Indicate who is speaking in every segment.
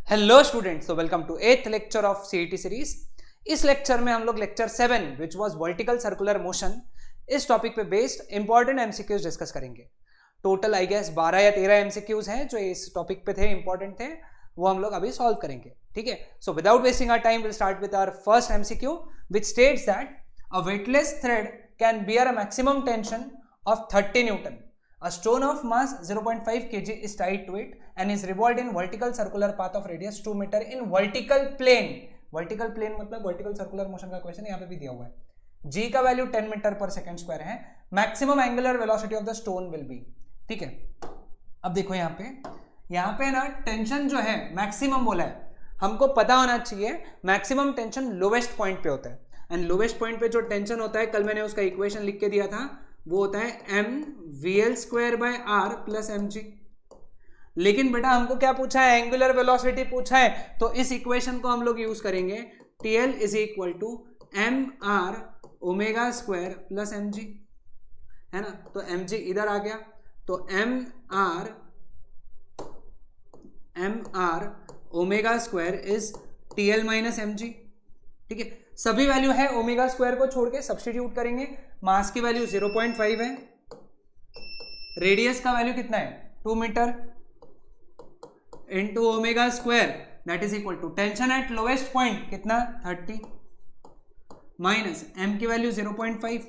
Speaker 1: Hello students, तो welcome to 8th lecture of CET series. इस lecture में हम लोग lecture 7 which was vertical circular motion, इस टॉपिक पे बेस्ड इंपॉर्टेंट एमसीक्यूज डिस्कस करेंगे। टोटल आई गेस 12 या 13 एमसीक्यूज हैं जो इस टॉपिक पे थे, इंपॉर्टेंट थे, वो हम लोग अभी सॉल्व करेंगे। ठीक है, so without wasting our time will start with our first MCQ which states that a weightless thread can bear a maximum tension of 30 Newton. A stone of mass 0.5 kg is tied to it and is revolved in vertical circular path of radius 2 meter in vertical plane. Vertical plane मतलब vertical circular motion का question यहाँ पे भी दिया हुआ है। G का value 10 metre per second square है। Maximum angular velocity of the stone will be. ठीक है, अब देखो यहाँ पे ना टेंशन जो है मैक्सिमम बोला है, हमको पता होना चाहिए मैक्सिमम टेंशन लोवेस्ट पॉइंट पे होता है। एंड लोवेस्ट पॉइंट पे जो टेंशन होता है, कल मैंने उसका इक्वेशन लिख के दिया था, वो होता है M V L square by R plus M G. लेकिन बेटा हमको क्या पूछा है, एंगुलर वेलोसिटी पूछा है, तो इस इक्वेशन को हम लोग यूज करेंगे T L is equal to M R omega square plus M G, है ना। तो एम जी इधर आ गया, तो M R omega square is T L minus M G. ठीक है, सभी वैल्यू है ओमेगा स्क्वायर को छोड़ के सब्सटीट्यूट करेंगे। मास की वैल्यू 0.5 है, रेडियस का वैल्यू कितना है 2 meter into omega square that is equal to tension at lowest point कितना 30 माइनस एम की वैल्यू 0.5,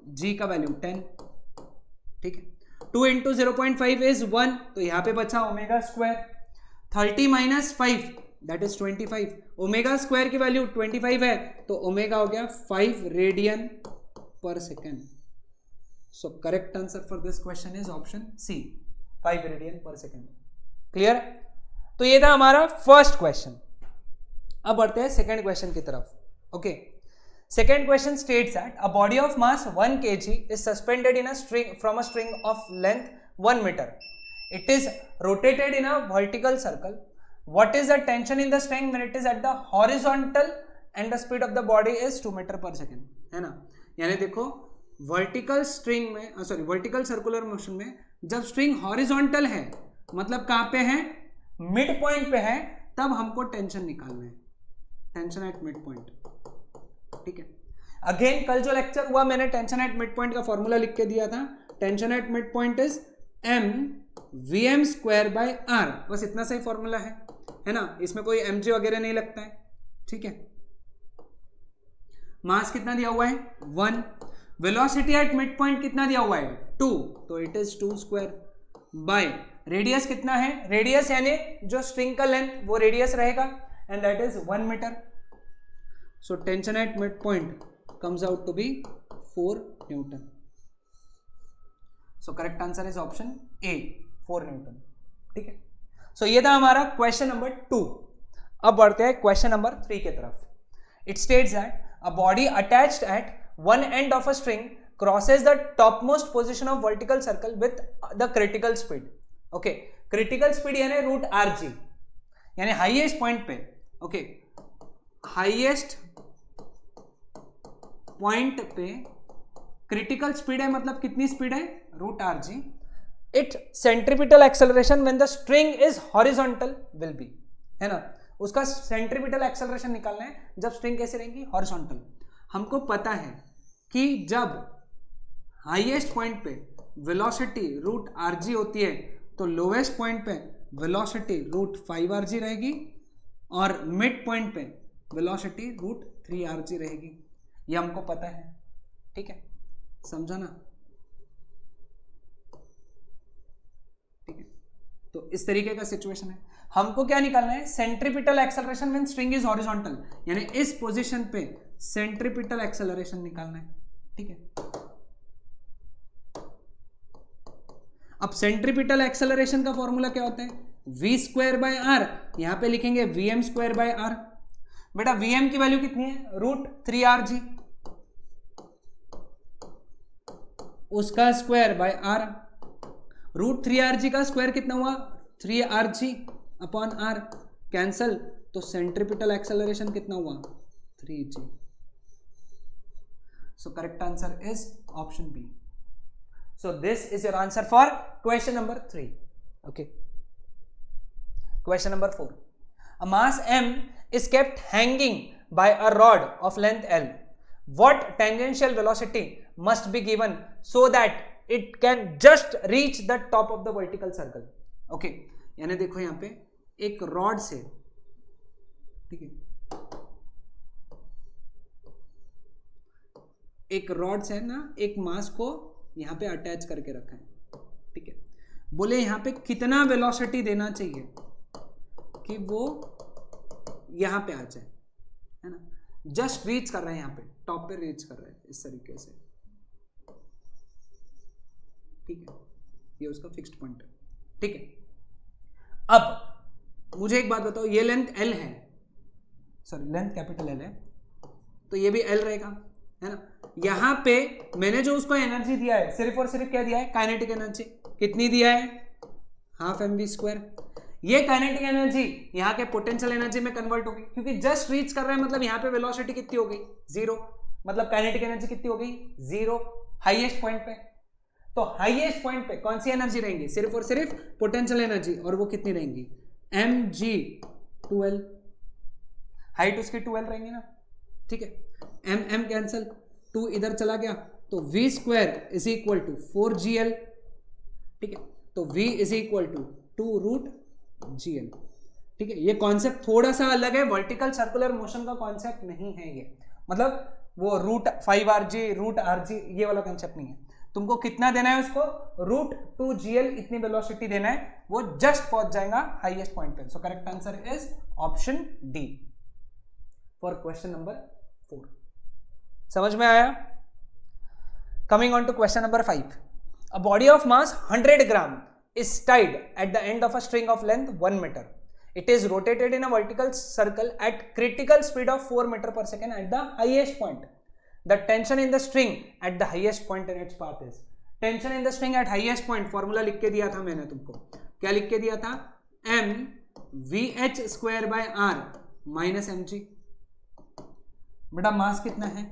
Speaker 1: जी का वैल्यू 10। ठीक है, 2 इंटू 0.5 इज 1, तो यहां पे बचा omega square. 30 minus 5 that is 25। Omega square की वैल्यू 25 है, तो ओमेगा हो गया 5 radian per second. So correct answer for this question is option C, 5 radian per second. Clear? तो ये था हमारा फर्स्ट क्वेश्चन। अब बढ़ते हैं सेकेंड क्वेश्चन की तरफ। Okay, second question states that a body of mass 1 kg is suspended in a string from a string of length 1 meter. It is rotated in a vertical circle. What is the tension in the string when it is at the horizontal and the speed of the body is 2 metre per second, है ना। यानी देखो vertical string में vertical circular motion में जब string horizontal है, मतलब कहां पे है, मिड पॉइंट पे है, तब हमको टेंशन निकालना है, टेंशन एट मिड पॉइंट। ठीक है, अगेन कल जो लेक्चर हुआ मैंने टेंशन एट मिड पॉइंट का फॉर्मूला लिख के दिया था। Tension at mid point is M V M square by R, बस इतना सही फॉर्मूला है ना, इसमें कोई एम जी वगैरह नहीं लगता है। ठीक है, मास कितना दिया हुआ है 1, वेलोसिटी एट मिड पॉइंट कितना दिया हुआ है 2, तो it is 2 square by radius कितना है, रेडियस यानी जो स्ट्रिंग का लेंथ वो रेडियस रहेगा, and that is 1 meter. So tension at mid point comes out to be 4 newton. So correct answer is option A, 4 newton. ठीक है, सो ये था हमारा क्वेश्चन नंबर 2। अब बढ़ते हैं क्वेश्चन नंबर 3 की तरफ। It states that a body attached eight one end of a string crosses the topmost position of vertical circle with the critical speed. Okay, critical speed यानी रूट आर जी, यानी highest point पे। Okay, highest point पे critical speed है, मतलब कितनी speed है root R G. It centripetal acceleration when the string is horizontal will be, है ना। उसका सेंट्रीपिटल एक्सेलरेशन निकालना है जब स्ट्रिंग कैसे रहेंगी, हॉरिजॉन्टल। हमको पता है कि जब हाईएस्ट पॉइंट पे वेलोसिटी रूट आर जी होती है, तो लोवेस्ट पॉइंट पे वेलोसिटी रूट 5 आर जी रहेगी, और मिड पॉइंट पे वेलोसिटी रूट 3 आर जी रहेगी। ये हमको पता है। ठीक है, समझा ना। ठीक है, तो इस तरीके का सिचुएशन है। हमको क्या निकालना है, centripetal acceleration when string is horizontal, यानी इस पोजीशन पे सेंट्रीपिटल एक्सेलरेशन निकालना है। ठीक है, अब सेंट्रीपिटल एक्सेलरेशन का फॉर्मूला क्या होता है, v स्क्वायर बाय आर, यहां पे लिखेंगे vm स्क्वायर बाय आर। बेटा vm की वैल्यू कितनी है, रूट 3 आर जी, उसका square by R. Root 3 R G का स्क्वायर कितना हुआ, 3 R G upon R, cancel, तो सेंट्रीपिटल एक्सेलरेशन कितना हुआ 3 जी। So correct answer is option B. So this is your answer for question number 3. Okay. Question number 4. A mass m is kept hanging by a rod of length L. What tangential velocity must be given so that it can just reach the top of the vertical circle? Okay, यानी देखो यहाँ पे एक rod से, ठीक है, एक rod से ना एक मास को यहाँ पे अटैच करके रखा है, ठीक है। बोले यहाँ पे कितना वेलोसिटी देना चाहिए कि वो यहाँ पे आ जाए, है ना, जस्ट रीच कर रहे हैं, यहाँ पे टॉप पे रीच कर रहे हैं इस तरीके से, ठीक है, ये उसका फिक्स्ड पॉइंट है, ठीक है। अब मुझे एक बात बताओ, ये लेंथ L है, सॉरी लेंथ कैपिटल L है, तो ये भी L रहेगा, है ना। यहां पे मैंने जो उसको एनर्जी दिया है सिर्फ और सिर्फ क्या दिया है, काइनेटिक एनर्जी। कितनी दिया है, हाफ mv²। ये काइनेटिक एनर्जी यहाँ के पोटेंशियल एनर्जी में कन्वर्ट होगी, क्योंकि जस्ट रीच कर रहे हैं, मतलब यहाँ पे वेलोसिटी कितनी हो गई, 0, मतलब काइनेटिक एनर्जी कितनी हो गई, 0 हाईएस्ट पॉइंट पे। तो हाईएस्ट पॉइंट पे कौन सी एनर्जी रहेंगी, सिर्फ और सिर्फ पोटेंशियल एनर्जी, और वो कितनी रहेंगी, mg12, हाइट उसकी 12 रहेंगी ना, ठीक है। m कैंसल, 2 इधर चला गया, तो v² is equal to 4gl, ठीक है। तो v is equal to 2√gl, ठीक है। ये कॉन्सेप्ट थोड़ा सा अलग है, वर्टिकल सर्कुलर मोशन का कॉन्सेप्ट नहीं है ये, मतलब वो √5rg √rg ये वाला कॉन्सेप्ट नहीं है। तुमको कितना देना है उसको, √2gl इतनी वेलोसिटी देना है, वो जस्ट पहुंच जाएगा हाईएस्ट पॉइंट पे। So correct answer is option D for question number 4। समझ में आया? Coming on to question number 5। A body of mass 100 gram is tied at the end of a string of length 1 meter. It is rotated in a vertical circle at critical speed of 4 meter per second at the highest point. The tension in the string at the highest point in its path is. Tension in the string at highest point formula लिख के दिया था मैंने तुमको, क्या लिख के दिया था, m vh² by r minus mg। बेटा मास कितना है,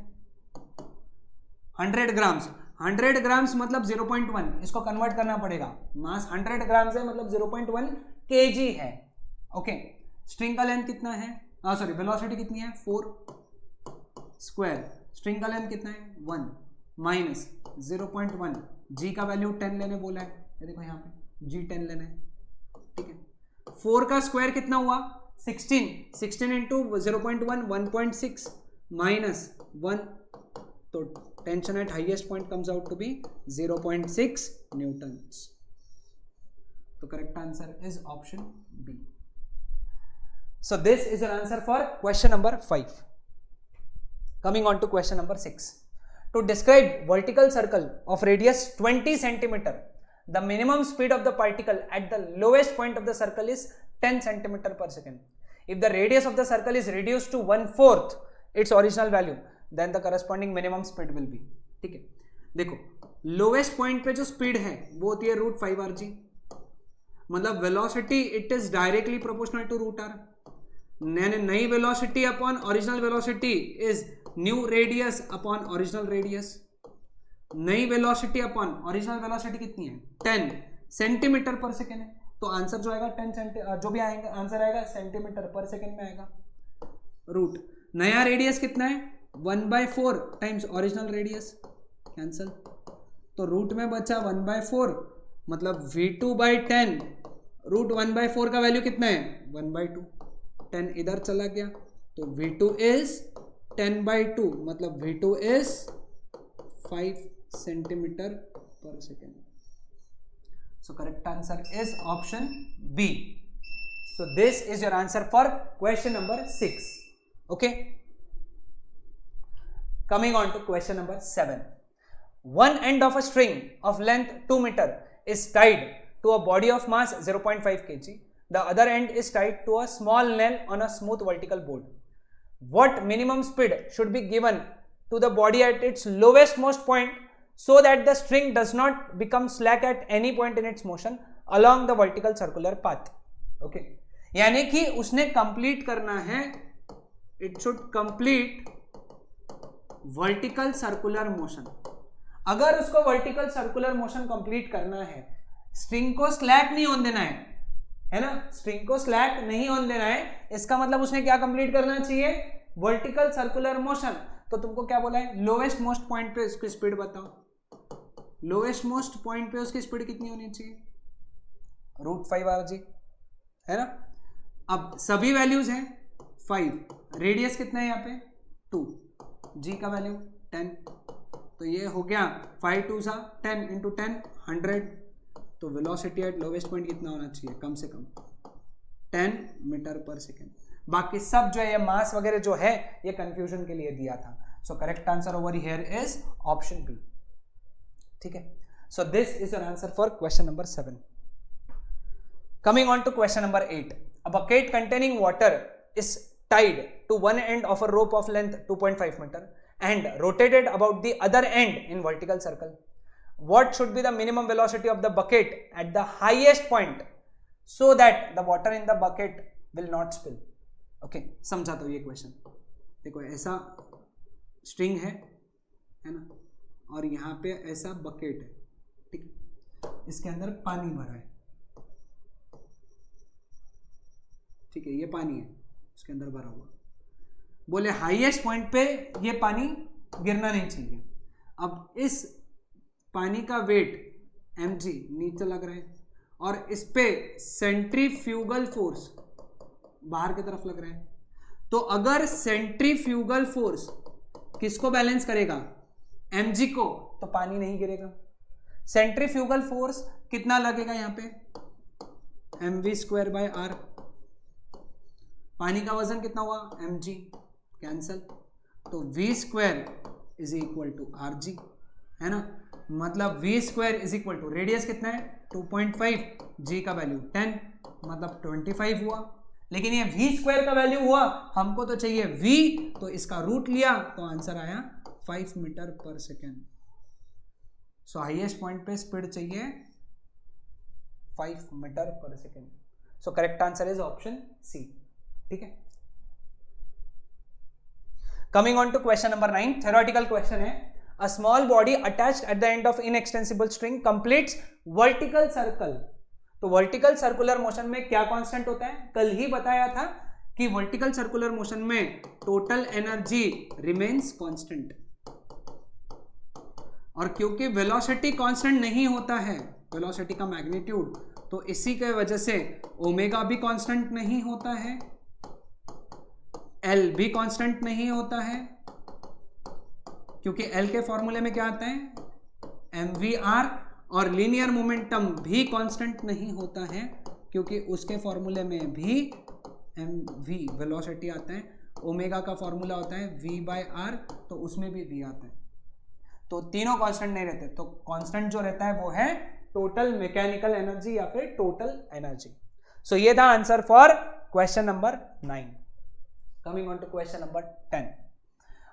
Speaker 1: 100 ग्राम्स। 100 ग्राम्स मतलब 0.1, इसको कन्वर्ट करना पड़ेगा, मास 100 ग्राम्स है मतलब 0.1 kg है, ओके। स्ट्रिंग का लेंथ कितना है, सॉरी वेलोसिटी कितनी है, 4², स्ट्रिंग का लेंथ कितना है, 1 माइनस 0.1, g का वैल्यू 10 लेने बोला है, ये देखो यहाँ पे g 10 लेना है, ठीक है। 4 का स्क्वायर कितना हुआ, 16 इंटू 0.1 1.6 माइनस 1, तो tension at highest point comes out to be 0.6 newtons. So correct answer is option B. So this is your answer for question number 5. Coming on to question number 6. To describe vertical circle of radius 20 centimeter, the minimum speed of the particle at the lowest point of the circle is 10 centimeter per second. If the radius of the circle is reduced to 1/4 its original value, then the corresponding minimum speed will be, ठीक है। देखो lowest point पे जो speed है वो होती है √5rg, मतलब velocity it is directly proportional to √r। नई velocity upon original velocity is new radius upon original radius. नई वेलोसिटी अपॉन ओरिजिनल वेलोसिटी कितनी है, 10 सेंटीमीटर पर सेकेंड है, तो आंसर जो आएगा 10 जो भी आएगा आंसर आएगा सेंटीमीटर पर सेकेंड में आएगा। रूट नया रेडियस कितना है, 1/4 टाइम्स ओरिजिनल रेडियस, कैंसल, तो रूट में बचा 1/4, मतलब v2/10, रूट 1/4 का वैल्यू कितना है, 1/2, 10 इधर चला गया, तो v2 इज 10/2, मतलब v2 is 5 centimeter per second. So correct answer is option B. So this is your answer for question number 6, okay. Coming on to question number 7. One end of a string of length 2 meter is tied to a body of mass 0.5 kg. The other end is tied to a small nail on a smooth vertical board. What minimum speed should be given to the body at its lowest most point so that the string does not become slack at any point in its motion along the vertical circular path? Okay. यानी कि उसने complete करना है, it should complete vertical circular motion. अगर उसको vertical circular motion complete करना है, string को स्लैक नहीं होने देना है ना, स्ट्रिंग को स्लैक नहीं होने देना है, इसका मतलब उसने क्या कंप्लीट करना चाहिए, वर्टिकल सर्कुलर मोशन। तो तुमको क्या बोला है, लोवेस्ट मोस्ट पॉइंट पे उसकी स्पीड बताओ। लोवेस्ट मोस्ट पॉइंट पे उसकी स्पीड कितनी होनी चाहिए, √5 rg, है ना। अब सभी वैल्यूज हैं 5, रेडियस कितना है यहाँ पे 2, जी का वैल्यू 10, तो ये हो गया 5 2 10 इंटू 10 100। तो वेलोसिटी एट लोवेस्ट पॉइंट कितना होना चाहिए, कम से कम 10 मीटर पर सेकेंड। बाकी सब जो है ये मास वगैरह जो है ये कंफ्यूजन के लिए दिया था। So correct answer over here is option B, ठीक है। So this is your answer for question number 7। Coming on to question number 8, a bucket containing water is tied to one end of a rope of length 2.5 meter and rotated about the other end in vertical circle. What should be the minimum velocity of the bucket at the highest point so that the water in the bucket will not spill? Okay, समझाता हूँ ये question. देखो ऐसा string है ना, और यहाँ पे ऐसा बकेट है, ठीक है, इसके अंदर पानी भरा है, ठीक है, ये पानी है उसके अंदर भरा हुआ। बोले हाईएस्ट पॉइंट पे ये पानी गिरना नहीं चाहिए। अब इस पानी का वेट mg नीचे लग रहा है और इस पे सेंट्रीफ्यूगल फोर्स बाहर की तरफ लग रहा है। तो अगर सेंट्रीफ्यूगल फोर्स किसको बैलेंस करेगा, mg को, तो पानी नहीं गिरेगा। सेंट्रीफ्यूगल फोर्स कितना लगेगा यहाँ पे, mv²/r। पानी का वजन कितना हुआ, mg, कैंसल, तो v² is equal to rg, है ना। मतलब v² is equal to radius कितना है 2.5, g का वैल्यू 10, मतलब 25 हुआ। लेकिन ये v² का वैल्यू हुआ, हमको तो चाहिए v, तो इसका रूट लिया तो आंसर आया 5 meter per second. So highest point पे स्पीड चाहिए 5 meter per second. So correct answer is option C, ठीक है। Coming on to question number 9, theoretical question है। A small body attached at the end of inextensible string completes vertical circle. तो vertical circular motion में क्या constant होता है, कल ही बताया था कि वर्टिकल सर्कुलर मोशन में टोटल एनर्जी रिमेन्स कांस्टेंट, और क्योंकि वेलोसिटी कांस्टेंट नहीं होता है, वेलोसिटी का मैग्नीट्यूड, तो इसी के वजह से ओमेगा भी कांस्टेंट नहीं होता है, एल भी कांस्टेंट नहीं होता है, क्योंकि एल के फॉर्मूले में क्या आता है mvr, और लीनियर मोमेंटम भी कांस्टेंट नहीं होता है क्योंकि उसके फॉर्मूले में भी mv वेलोसिटी आता है। ओमेगा का फॉर्मूला होता है v/r, तो उसमें भी v आता है। तो तीनों कांस्टेंट नहीं रहते, तो कांस्टेंट जो रहता है वो है टोटल मैकेनिकल एनर्जी या फिर टोटल एनर्जी। सो ये था answer for question number 9। Coming on to question number 10.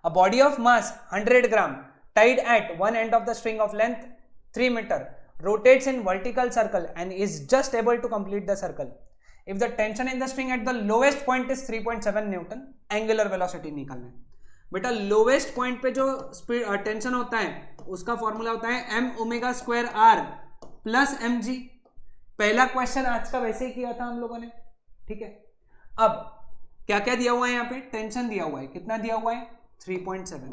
Speaker 1: A body of mass 100 gram tied at one end of the string of length 3 meter rotates in vertical circle and is just able to complete the circle. If the tension in the string at the lowest point is 3.7 Newton, angular velocity निकालना है। बेटा lowest point पे जो speed tension होता है उसका formula होता है m⍵²r प्लस mg। पहला क्वेश्चन आज का वैसे ही किया था हम लोगों ने, ठीक है। अब क्या क्या दिया हुआ है, यहाँ पे टेंशन दिया हुआ है, कितना दिया हुआ है 3.7,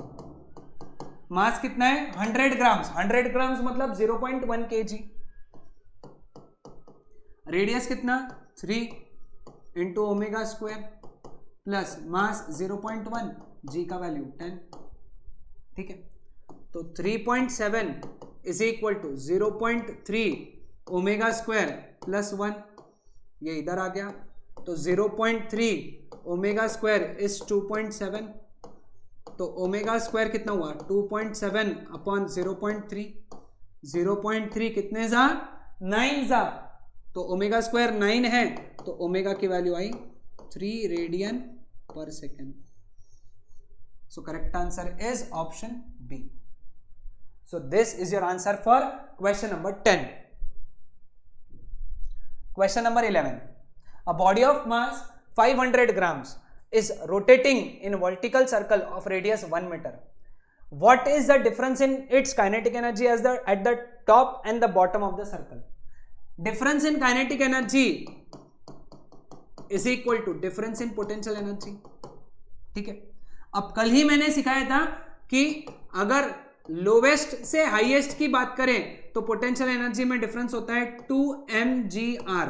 Speaker 1: मास कितना है 100 ग्राम्स, 100 ग्राम्स मतलब 0.1 kg, रेडियस कितना 3 इंटू ω² प्लस मास 0.1, g का वैल्यू 10, ठीक है। तो 3.7 इज इक्वल टू 0.3 ω² प्लस 1, ये इधर आ गया, तो 0.3 ω² इज 2.7, तो ω² कितना हुआ 2.7 अपॉन 0.3, 0.3 कितने जा 9 जा, तो ω² 9 है, तो ओमेगा की वैल्यू आई 3 radian per second. So correct answer is option B. So this is your answer for question number 10। Question number 11, a body of mass 500 grams is rotating in vertical circle of radius 1 meter. What is the difference in its kinetic energy as at the top and the bottom of the circle? Difference in kinetic energy is equal to difference in potential energy. ठीक है, अब कल ही मैंने सिखाया था कि अगर lowest से हाईएस्ट की बात करें तो पोटेंशियल एनर्जी में डिफरेंस होता है 2mgr।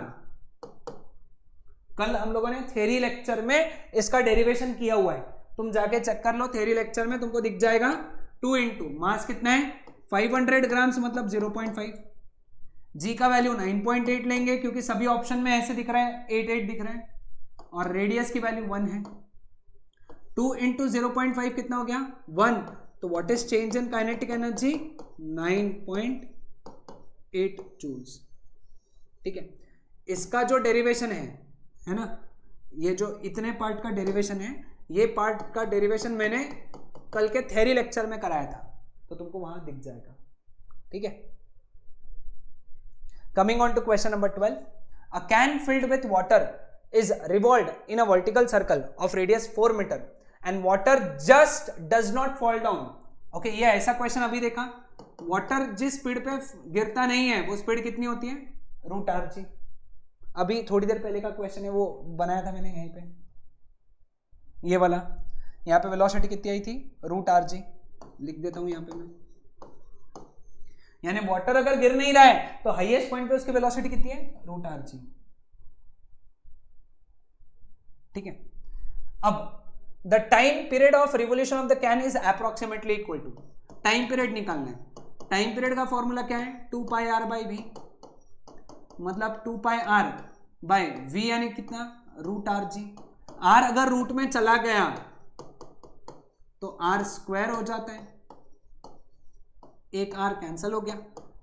Speaker 1: कल हम लोगों ने थ्योरी लेक्चर में इसका डेरिवेशन किया हुआ है, तुम जाके चेक कर लो, थ्योरी लेक्चर में तुमको दिख जाएगा। 2 इंटू मास कितना है 500 ग्राम्स मतलब 0.5, जी का वैल्यू 9.8 लेंगे क्योंकि सभी ऑप्शन में ऐसे दिख रहा है 88 दिख रहा है, और रेडियस की वैल्यू 1 है। 2 इंटू 0.5 कितना हो गया 1, तो what is change in kinetic energy 9.8 joules. ठीक है, इसका जो डेरिवेशन है ना, ये जो इतने पार्ट का डेरिवेशन है, ये पार्ट का डेरिवेशन मैंने कल के थ्योरी लेक्चर में कराया था, तो तुमको वहां दिख जाएगा। ठीक है, coming on to question number 12, a can filled with water is revolved in a vertical circle of radius 4 meter and water just does not fall down। Okay, ये ऐसा क्वेश्चन अभी देखा, वाटर जिस स्पीड पे गिरता नहीं है वो स्पीड कितनी होती है √rg। अभी थोड़ी देर पहले का क्वेश्चन है वो बनाया था मैंने यहीं पे, ये वाला, यहाँ पे वेलोसिटी कितनी आई थी √rg, लिख देता हूं यहाँ पे मैं, यानी वाटर अगर गिर नहीं रहा है तो हाईएस्ट पॉइंट पे उसकी वेलोसिटी कितनी है √rg। ठीक है, अब the time period of revolution of the can is approximately equal to, time period निकालना है, टाइम पीरियड का फॉर्मूला क्या है 2πr/v, मतलब 2πr बाय v यानी कितना √rg। r अगर रूट में चला गया तो r स्क्वायर हो जाता है, एक r कैंसिल हो गया,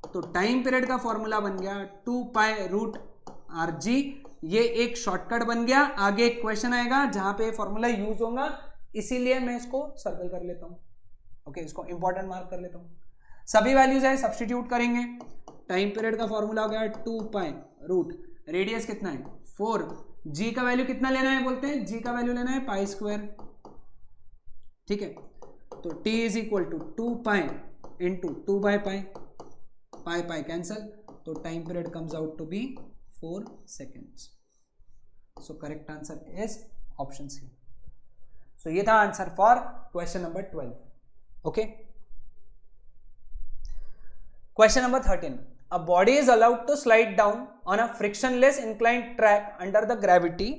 Speaker 1: तो टाइम पीरियड का फॉर्मूला बन गया 2π√rg। ये एक शॉर्टकट बन गया, आगे एक क्वेश्चन आएगा जहां पे फॉर्मूला यूज होगा, इसीलिए मैं इसको सर्कल कर लेता हूं। ओके, इसको इंपॉर्टेंट मार्क कर लेता हूं। सभी वैल्यूज है, सब्स्टिट्यूट करेंगे। टाइम पीरियड का फॉर्मूला हो गया 2π, रेडियस कितना है 4, जी का वैल्यू कितना लेना है बोलते हैं, जी का वैल्यू लेना है π²। ठीक है, तो t is equal to 2π into 2/π, pi cancel, तो time period comes out to be 4 seconds। So correct answer is option C। So ये था answer for question number 12। Okay, question number 13, a body is allowed to slide down on a frictionless inclined track under the gravity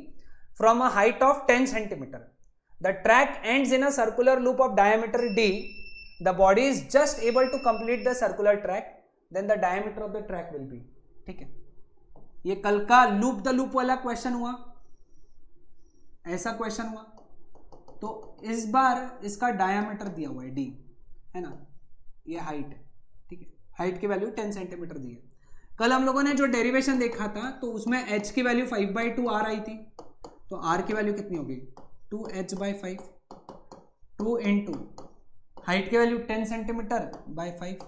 Speaker 1: from a height of 10 centimeter। The track ends in a circular loop of diameter d। The body is just able to complete the circular track, then the diameter of the track will be। ठीक है, ये कल का loop the loop वाला question हुआ, ऐसा question हुआ, तो इस बार इसका डायामीटर दिया हुआ है d, है ना, ये हाइट। ठीक है, हाइट की वैल्यू 10 सेंटीमीटर दी है। कल हम लोगों ने जो डेरिवेशन देखा था तो उसमें h की वैल्यू 5/2r आई थी, तो r की वैल्यू कितनी होगी 2h/5, 2 इंटू हाइट की वैल्यू 10 सेंटीमीटर बाय 5,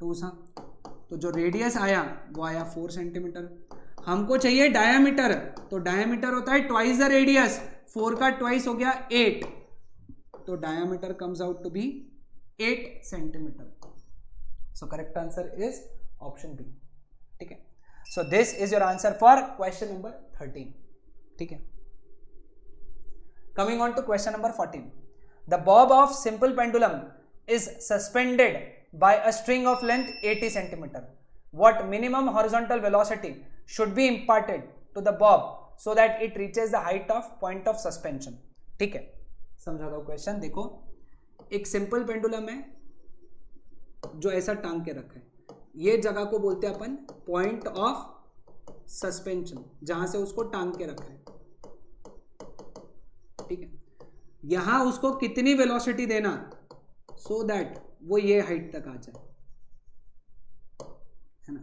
Speaker 1: 2 सा, तो जो रेडियस आया वो आया 4 सेंटीमीटर। हमको चाहिए डायामीटर, तो डायामीटर होता है ट्वाइस द रेडियस, 4 का ट्वाइस हो गया 8, तो diameter comes out to be 8 centimeter. So correct answer is option B. ठीक है, so this is your answer for question number 13। ठीक है, coming on to question number 14, the bob of simple pendulum is suspended by a string of length 80 centimeter। What minimum horizontal velocity should be imparted to the bob so that it reaches the height of point of suspension। ठीक है, समझा दो question. देखो, एक simple pendulum है जो ऐसा टांग के रखा है, ये जगह को बोलते हैं अपन पॉइंट ऑफ सस्पेंशन, जहां से उसको टांग के रखा है। ठीक है, यहां उसको कितनी वेलोसिटी देना सो दैट वो ये हाइट तक आ जाए, है ना,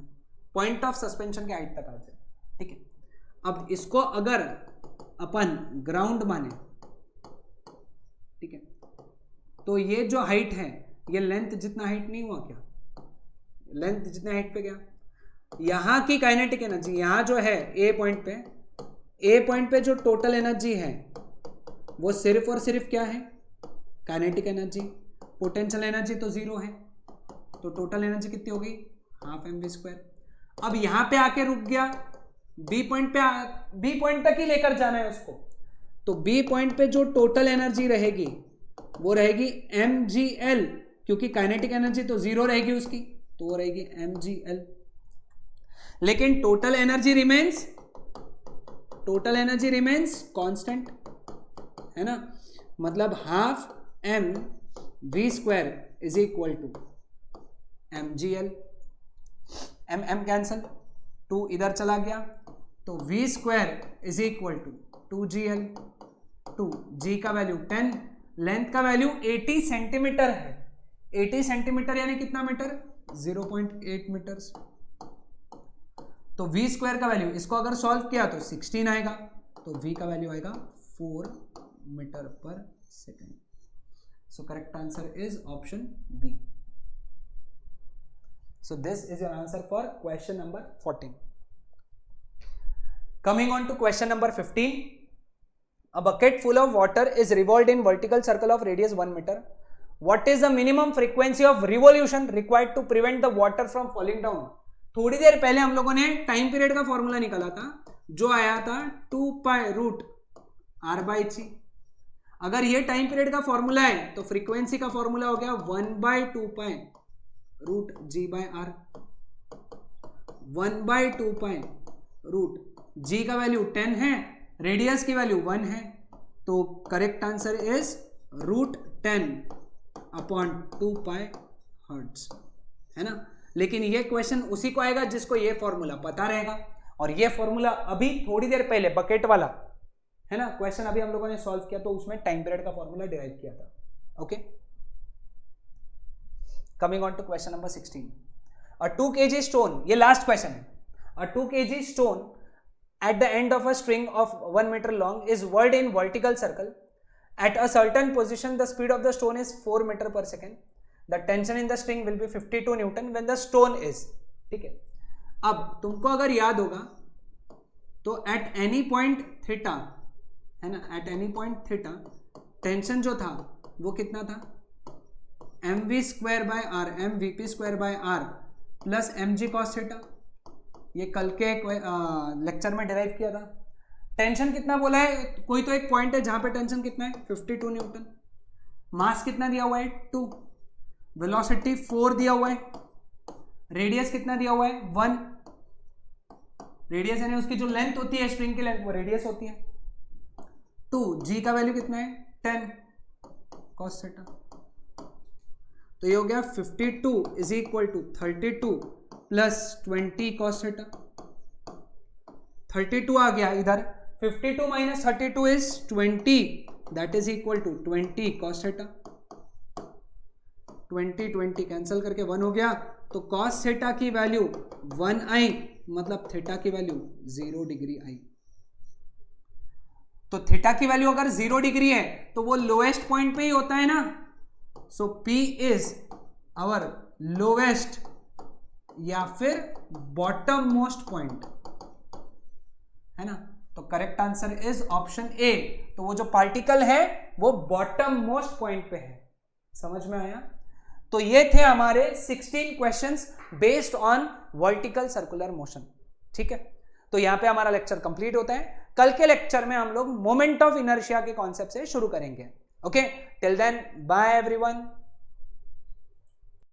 Speaker 1: पॉइंट ऑफ सस्पेंशन के हाइट तक आ जाए। ठीक है, अब इसको अगर अपन ग्राउंड माने, ठीक है, तो ये जो हाइट है ये लेंथ जितना हाइट नहीं हुआ क्या, लेंथ जितने हाइट पे गया, यहां की काइनेटिक एनर्जी यहां जो है ए पॉइंट पे जो टोटल एनर्जी है वो सिर्फ और सिर्फ क्या है काइनेटिक एनर्जी। पोटेंशियल एनर्जी तो 0 है, तो टोटल एनर्जी कितनी होगी 12 mv²। अब यहां पे आके रुक गया बी पॉइंट तक ही लेकर जाना है उसको। तो बी पॉइंट पे जो टोटल एनर्जी रहेगी वो रहेगी mgl, क्योंकि काइनेटिक एनर्जी तो 0 रहेगी उसकी, तो वो रहेगी mgl। लेकिन टोटल एनर्जी रिमेन्स कांस्टेंट, है ना, मतलब half m v square is equal to mgl। m cancel, 2 इधर चला गया, तो v square is equal to 2gl। 2g का वैल्यू 10, लेंथ का वैल्यू 80 सेंटीमीटर है। 80 सेंटीमीटर यानी कितना मीटर? 0.8 मीटर्स। तो v स्क्वायर का वैल्यू, इसको अगर सॉल्व किया तो 16 आएगा, तो v का वैल्यू आएगा 4 meter per second. So correct answer is option B. So this is your answer for question number 14. Coming on to question number 15. A bucket full of water is revolved in vertical circle of radius 1 meter. What is the minimum frequency of revolution required to prevent the water from falling down? थोड़ी देर पहले हम लोगों ने time period का formula निकाला था, जो आया था 2 पाई रूट r बाई ची। अगर ये टाइम पीरियड का फॉर्मूला है तो फ्रीक्वेंसी का फॉर्मूला हो गया 1 by 2 pi root g by r। 1 by 2 pi root g का वैल्यू 10 है, रेडियस की वैल्यू 1 है, तो correct answer is root 10 upon 2 pi hertz, है ना। लेकिन ये क्वेश्चन उसी को आएगा जिसको ये फॉर्मूला पता रहेगा, और ये फॉर्मूला अभी थोड़ी देर पहले बकेट वाला, है ना, क्वेश्चन अभी हम लोगों ने सॉल्व किया, तो उसमें टाइम पीरियड का फॉर्मूला डिराइव किया था। Okay, coming on to question number 16. A 2 kg stone, ये लास्ट क्वेश्चन है। A 2 kg stone at the end of a string of 1 meter long is whirled in vertical circle at a certain position. The speed of the stone is 4 meter per second. The tension in the string will be 52 Newton when the stone is, ठीक है। अब तुमको अगर याद होगा तो at any point theta, है ना, at any point theta tension जो था वो कितना था? mv square by R, mvp square by R plus mg cos theta. ये कल के लेक्चर में डिराइव किया था। टेंशन कितना बोला है? कोई तो एक पॉइंट है जहां पे टेंशन कितना है? 52 न्यूटन। मास कितना दिया हुआ है? 2। वेलोसिटी 4 दिया हुआ है। रेडियस कितना दिया हुआ है? 1। रेडियस यानी उसकी जो लेंथ होती है स्ट्रिंग की लेंथ, वो रेडियस होती है 2। जी का वैल्यू कितना है? 10 cos थीटा। तो ये हो गया 52 is equal to 32 plus 20 cos theta. 32 आ गया इधर, 52 minus 32 is 20, that is equal to 20 cos theta. 20 cancel करके 1 हो गया, तो cos थीटा की वैल्यू 1 आई, मतलब थीटा की वैल्यू 0 डिग्री आई। तो थीटा की वैल्यू अगर 0 डिग्री है तो वो लोएस्ट पॉइंट पे ही होता है ना। सो P इज आवर लोएस्ट या फिर बॉटम मोस्ट पॉइंट, है ना। तो करेक्ट आंसर इज ऑप्शन ए। तो वो जो पार्टिकल है वो बॉटम मोस्ट पॉइंट पे है। समझ में आया? तो ये थे हमारे 16 questions based on vertical circular motion, ठीक है। तो यहां पे हमारा लेक्चर कंप्लीट होता है। कल के लेक्चर में हम लोग मोमेंट ऑफ इनर्शिया के कॉन्सेप्ट से शुरू करेंगे। Okay, till then bye everyone.